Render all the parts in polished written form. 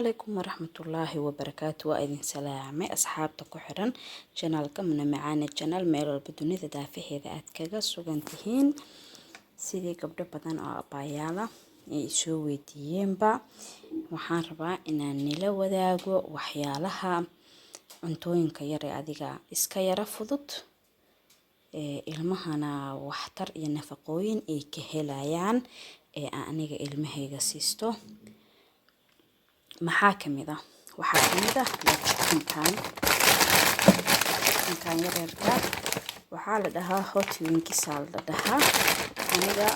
عليكم ورحمة الله وبركاته وإذن سلامة أصحابتا كحرن channelka من معانا channel ميلو البدوني دافع هذا أتكاغا سوغانتهين سيدي قبل بدن أبايالا سو ويديينبا waxaan rabaa inaan nila wadaago waxyaalaha cuntooyinka yar ee adiga iska yara fudud ilmahana waxtar iyo nafaqooyin ay ka helayaan ee aniga ilmahayga siisto maxaa kamid ah chicken yaryarka waxaa la dhahaa hot wings la dhahaa aniga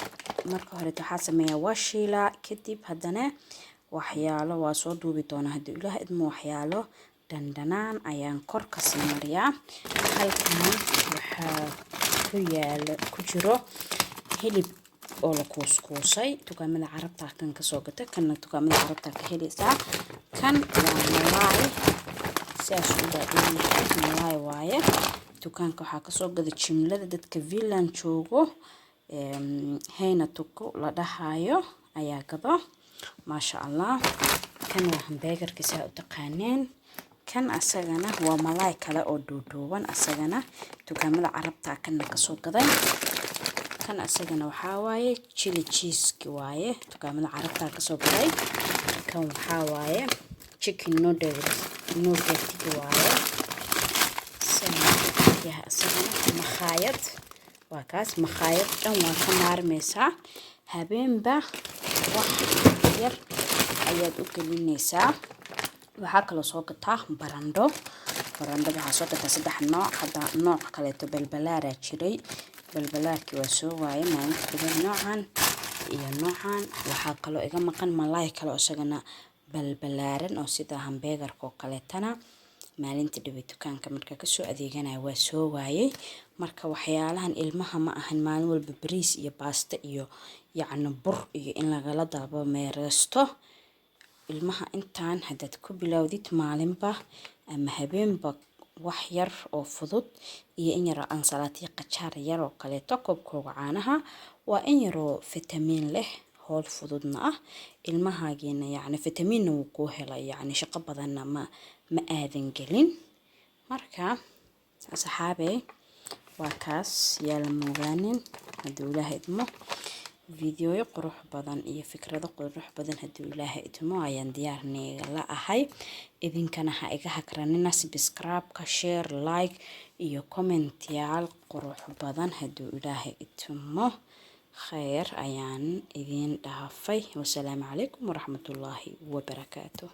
marka hore waxaa sameeyaa waa shiilaa kadib haddana waxyaalo waa soo duubi doona hadii ilaahay idmo waxyaalo dandanaan ayaan kor ka sii mariyaa halkan waxaa ku jiro hilib oo la kuuskuusay dukaamada carabta kan ka soo gata kan dukaamada carabta ka helaysaa kan waa malaay saas u dhaadheeyay malaay waaye dukaanka waxaa ka soo gada jimlada dadka villan joogo hayna tuko la dhahayo ayaa gado ما شاء الله كان همبرجر كسا تقانين كان أسجنا وملاي كلا أو دودوان أسجنا تكمل عربتا كنا كسوق ذا كان أسجنا وحواي تشيلي تشيز كواي تكمل عربتا كسوق ذا كان وحواي chicken noodles كواي سمع يا أسجنا مخايط وكاس مخايط جوا خمار مسا هبين با yar ayaad u gelinaysaa waxa kale soo gataa barando waxa soo gataa saddex nooc hada nooc kale to balbalaara jiray balbalaarki waa soo waaye maalinta noocan iyo noocan waxa kale iga maqan malaay kale oo isagana balbalaaran oo sida hamburgerka kale tana maalinta dukaanka marka ka soo adeeganaya waa soo waaye marka waxyaalahan ilmaha ma ahan maalin walba bariis iyo pasta iyo yacni bur iyo in laga dalbo meeresto ilmaha intaan hadad ku bilowdid maalinba ama habeenba wax yar oo fudud iyo in yar ansalaati qajaar yar oo kale koobkooga caanaha waa in yar oo fitamiin leh hool fududna ah ilmahaagina yacni fitamiin uu ku helay yacni shaqo badanna ma aadan gelin marka asxaabay waa kaas yaala moogaanin haduu ilaahay idmo فيديو قروح بدن إيه فكرة قروح بدن هدو إله إتمو عيان ديارني لا أحي إذن كان حقيقة هكرانينا سبسكرايب كشير لايك إيو كومنت يال قروح بدن هدو إله إتمو خير عيان إذن دهافي والسلام عليكم ورحمة الله وبركاته